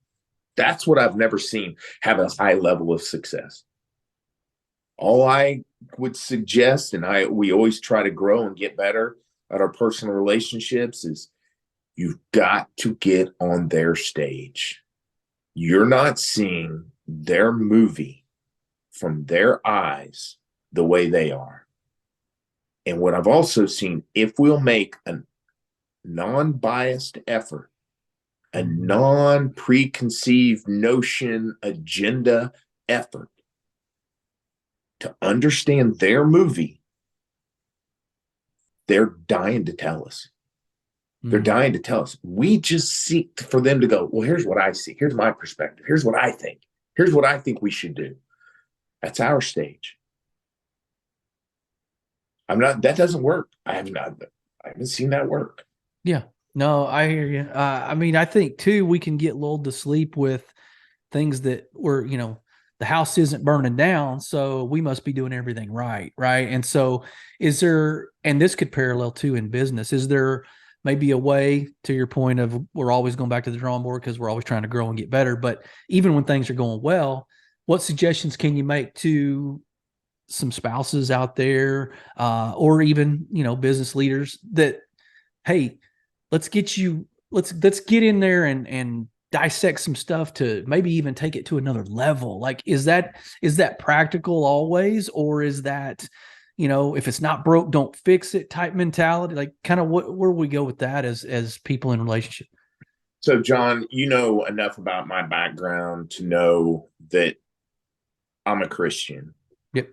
[SPEAKER 1] That's what I've never seen have a high level of success. All I would suggest, and we always try to grow and get better at our personal relationships, is you've got to get on their stage. You're not seeing their movie from their eyes the way they are. And what I've also seen, if we'll make a non-biased effort, a non-preconceived notion, agenda effort to understand their movie, they're dying to tell us. They're dying to tell us. We just seek for them to go, well, here's what I see. Here's my perspective. Here's what I think. Here's what I think we should do. That's our stage. That doesn't work. I haven't seen that work.
[SPEAKER 2] Yeah. No, I hear you. I mean, I think too, we can get lulled to sleep with things that were, the house isn't burning down, so we must be doing everything right. Right. And so and this could parallel too in business, is there maybe a way, to your point of we're always going back to the drawing board because we're always trying to grow and get better, but even when things are going well, what suggestions can you make to some spouses out there, or even, business leaders that, hey, let's get in there and dissect some stuff to maybe even take it to another level. Like, is that practical always, or is that, if it's not broke, don't fix it type mentality? Like, kind of where we go with that as people in relationship?
[SPEAKER 1] So, John, you know enough about my background to know that I'm a Christian.
[SPEAKER 2] Yep.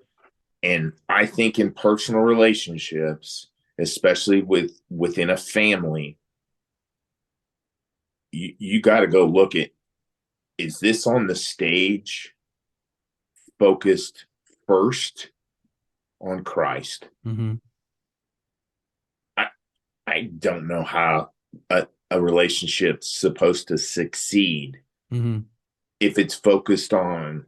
[SPEAKER 1] And I think in personal relationships, especially within a family, you got to go look at, is this on the stage focused first on Christ?
[SPEAKER 2] Mm-hmm.
[SPEAKER 1] I don't know how a relationship's supposed to succeed if it's focused on,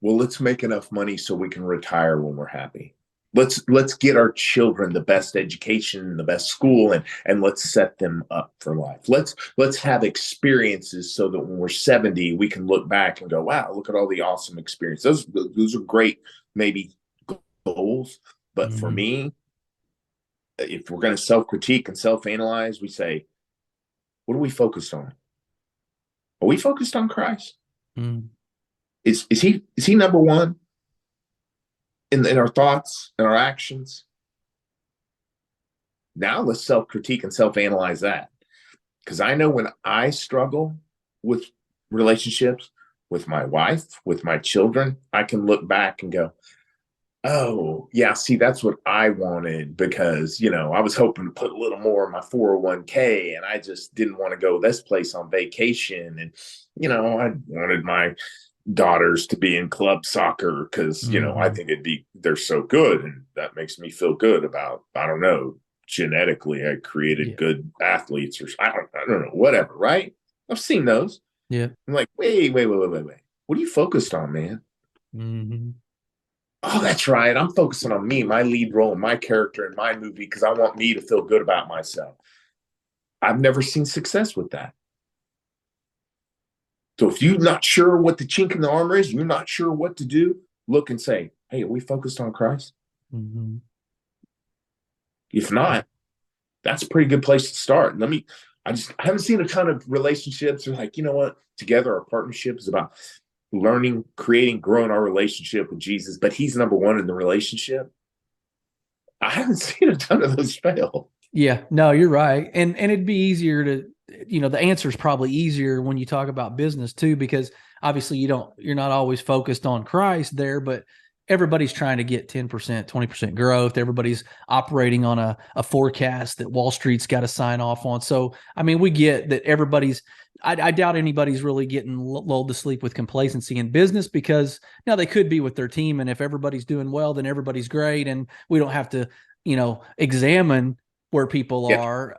[SPEAKER 1] well, let's make enough money so we can retire when we're happy. Let's get our children the best education, the best school, and let's set them up for life. Let's have experiences so that when we're 70, we can look back and go, wow, look at all the awesome experiences. Those are great, maybe, goals. But for me, if we're going to self-critique and self-analyze, we say, what are we focused on? Are we focused on Christ? Is he number one in our thoughts and our actions? Now let's self-critique and self-analyze that. Because I know when I struggle with relationships with my wife, with my children, I can look back and go, oh, yeah, see, that's what I wanted, because, I was hoping to put a little more in my 401k, and I just didn't want to go this place on vacation. And, I wanted my daughters to be in club soccer because, I think they're so good. And that makes me feel good about, I don't know, genetically, I created good athletes, or I don't know, whatever, right? I've seen those.
[SPEAKER 2] Yeah.
[SPEAKER 1] I'm like, wait. What are you focused on, man? Oh, that's right. I'm focusing on me, my lead role, my character in my movie, because I want me to feel good about myself. I've never seen success with that. So if you're not sure what the chink in the armor is, you're not sure what to do, look and say, hey, are we focused on Christ? If not, that's a pretty good place to start. I haven't seen a ton of relationships that are like, you know what, together our partnership is about learning, creating, growing our relationship with Jesus, but he's number one in the relationship. I haven't seen a ton of those fail.
[SPEAKER 2] Yeah, no, you're right. And it'd be easier to, the answer is probably easier when you talk about business too, because obviously you're not always focused on Christ there, but everybody's trying to get 10%, 20% growth. Everybody's operating on a forecast that Wall Street's got to sign off on. So, I mean, we get that I doubt anybody's really getting lulled to sleep with complacency in business, because now they could be with their team. And if everybody's doing well, then everybody's great. And we don't have to, examine where people are.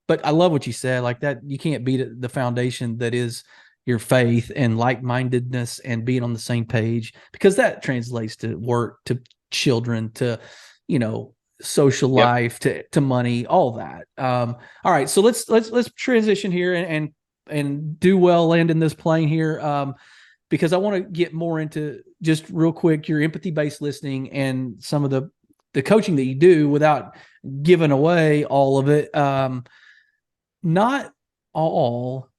[SPEAKER 2] But I love what you said, like that. You can't beat the foundation that is your faith and like-mindedness and being on the same page, because that translates to work, to children, to, social life, to money, all that. All right. So let's transition here and do well, land in this plane here. Because I want to get more into, just real quick, your empathy-based listening and some of the coaching that you do, without giving away all of it. Not all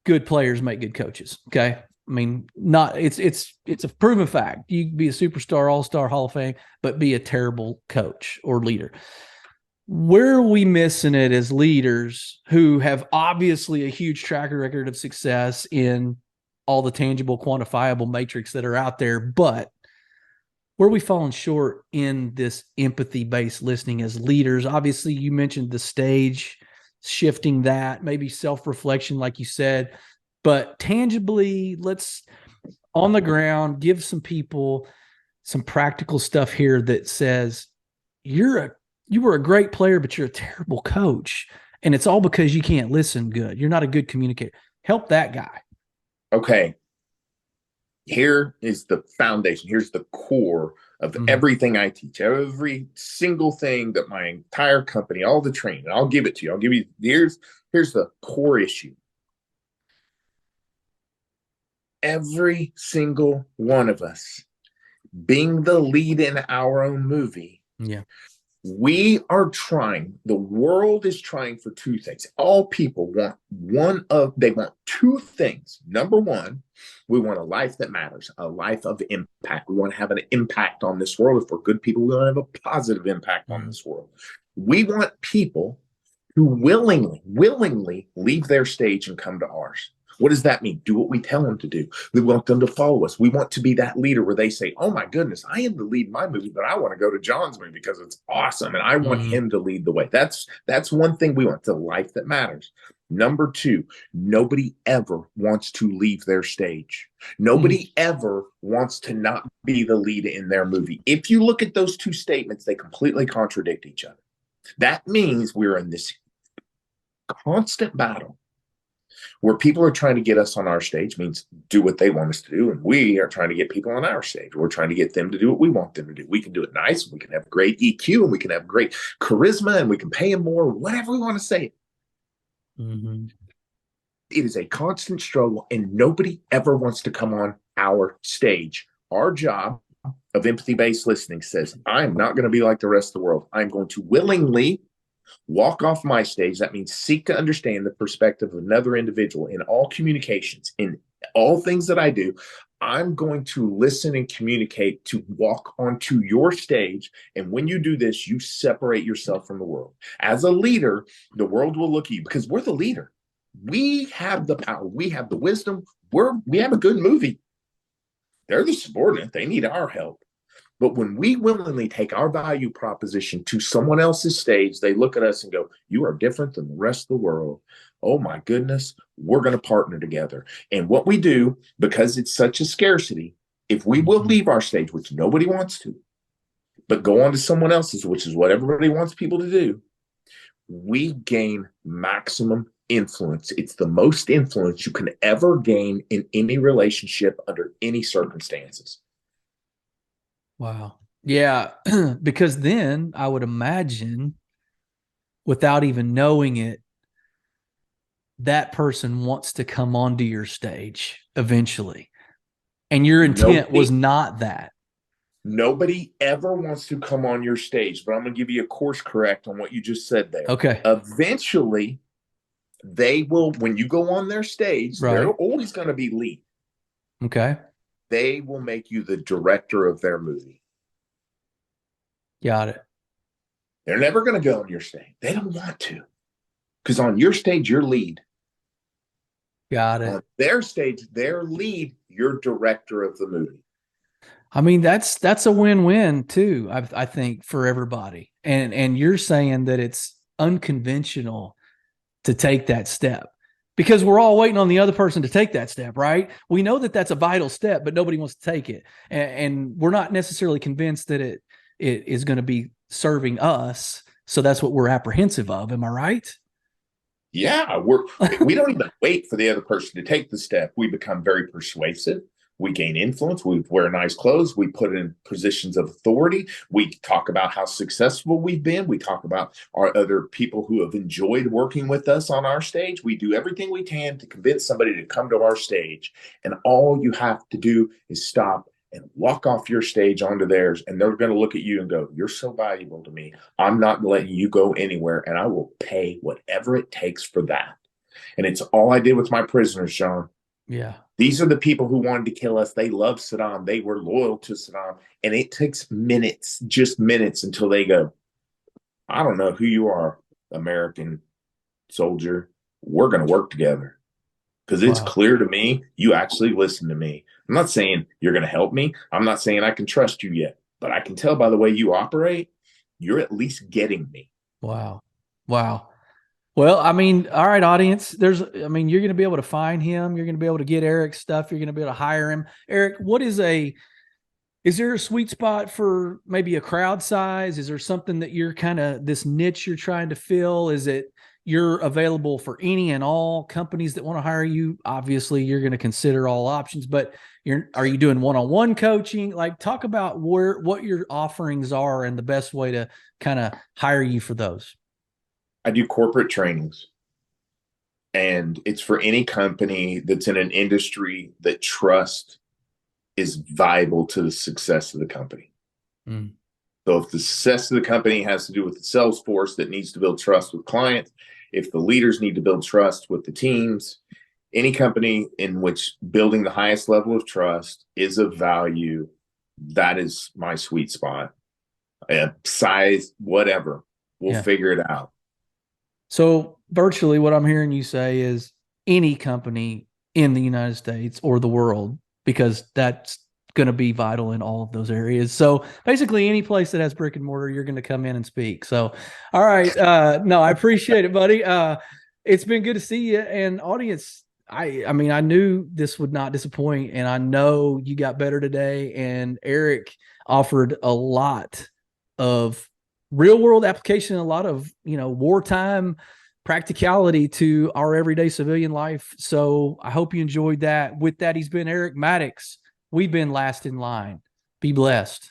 [SPEAKER 2] good players make good coaches. Okay. I mean, it's a proven fact. You can be a superstar, all-star, Hall of Fame, but be a terrible coach or leader. Where are we missing it as leaders who have obviously a huge track record of success in all the tangible, quantifiable metrics that are out there, but where are we falling short in this empathy-based listening as leaders? Obviously, you mentioned the stage, shifting that, maybe self-reflection, like you said, but tangibly, let's, on the ground, give some people some practical stuff here that says you were a great player, but you're a terrible coach. And it's all because you can't listen good. You're not a good communicator. Help that guy.
[SPEAKER 1] Okay. Here is the foundation. Here's the core of everything I teach. Every single thing that my entire company, all the training, I'll give it to you. I'll give you, here's the core issue. Every single one of us being the lead in our own movie.
[SPEAKER 2] Yeah.
[SPEAKER 1] We are trying, the world is trying for two things. All people want they want two things. Number one, we want a life that matters, a life of impact. We want to have an impact on this world. If we're good people, we want to have a positive impact on this world. We want people who willingly leave their stage and come to ours. What does that mean? Do what we tell them to do. We want them to follow us. We want to be that leader where they say, oh my goodness, I am the lead in my movie, but I want to go to John's movie because it's awesome. And I want him to lead the way. That's one thing we want, the life that matters. Number two, nobody ever wants to leave their stage. Nobody ever wants to not be the lead in their movie. If you look at those two statements, they completely contradict each other. That means we're in this constant battle where people are trying to get us on our stage, means do what they want us to do. And we are trying to get people on our stage. We're trying to get them to do what we want them to do. We can do it nice. We can have great EQ and we can have great charisma and we can pay them more, whatever we want to say. It is a constant struggle and nobody ever wants to come on our stage. Our job of empathy-based listening says, I'm not going to be like the rest of the world. I'm going to willingly walk off my stage. That means seek to understand the perspective of another individual in all communications, in all things that I do. I'm going to listen and communicate to walk onto your stage. And when you do this, you separate yourself from the world. As a leader, the world will look at you because we're the leader. We have the power. We have the wisdom. We have a good movie. They're the subordinate. They need our help. But when we willingly take our value proposition to someone else's stage, they look at us and go, you are different than the rest of the world. Oh my goodness, we're going to partner together. And what we do, because it's such a scarcity, if we will leave our stage, which nobody wants to, but go on to someone else's, which is what everybody wants people to do, we gain maximum influence. It's the most influence you can ever gain in any relationship under any circumstances.
[SPEAKER 2] Wow. Yeah. Because then I would imagine, without even knowing it, that person wants to come onto your stage eventually. And your intent was not that.
[SPEAKER 1] Nobody ever wants to come on your stage, but I'm going to give you a course correct on what you just said there.
[SPEAKER 2] Okay.
[SPEAKER 1] Eventually, they will, when you go on their stage, they're always going to be lead.
[SPEAKER 2] Okay.
[SPEAKER 1] They will make you the director of their movie.
[SPEAKER 2] Got it.
[SPEAKER 1] They're never going to go on your stage. They don't want to. Because on your stage, you're lead.
[SPEAKER 2] Got it.
[SPEAKER 1] On their stage, their lead, you're director of the movie.
[SPEAKER 2] I mean, that's a win-win too, I think, for everybody. And you're saying that it's unconventional to take that step. Because we're all waiting on the other person to take that step, right? We know that that's a vital step, but nobody wants to take it. And we're not necessarily convinced that it is going to be serving us. So that's what we're apprehensive of. Am I right?
[SPEAKER 1] Yeah, we don't even wait for the other person to take the step. We become very persuasive. We gain influence. We wear nice clothes. We put in positions of authority. We talk about how successful we've been. We talk about our other people who have enjoyed working with us on our stage. We do everything we can to convince somebody to come to our stage. And all you have to do is stop and walk off your stage onto theirs. And they're going to look at you and go, you're so valuable to me. I'm not letting you go anywhere. And I will pay whatever it takes for that. And it's all I did with my prisoners, Sean.
[SPEAKER 2] Yeah.
[SPEAKER 1] These are the people who wanted to kill us. They love Saddam. They were loyal to Saddam. And it takes minutes, just minutes, until they go, I don't know who you are, American soldier. We're going to work together. Because it's clear to me, you actually listen to me. I'm not saying you're going to help me. I'm not saying I can trust you yet. But I can tell by the way you operate, you're at least getting me.
[SPEAKER 2] Wow. Wow. Well, I mean, all right, audience, you're going to be able to find him. You're going to be able to get Eric's stuff. You're going to be able to hire him. Eric, is Is there a sweet spot for maybe a crowd size? Is there something that you're kind of this niche you're trying to fill? Is it you're available for any and all companies that want to hire you? Obviously, you're going to consider all options, but are you doing one-on-one coaching? Like, talk about what your offerings are and the best way to kind of hire you for those.
[SPEAKER 1] I do corporate trainings, and it's for any company that's in an industry that trust is vital to the success of the company. Mm. So if the success of the company has to do with the sales force that needs to build trust with clients, if the leaders need to build trust with the teams, any company in which building the highest level of trust is of value, that is my sweet spot. Size, whatever, we'll figure it out.
[SPEAKER 2] So virtually what I'm hearing you say is any company in the United States or the world, because that's going to be vital in all of those areas. So basically any place that has brick and mortar, you're going to come in and speak. So, all right. No, I appreciate it, buddy. It's been good to see you. And audience, I mean, I knew this would not disappoint, and I know you got better today. And Eric offered a lot of real world application, a lot of, wartime practicality to our everyday civilian life. So I hope you enjoyed that. With that, he's been Eric Maddox. We've been Last in Line. Be blessed.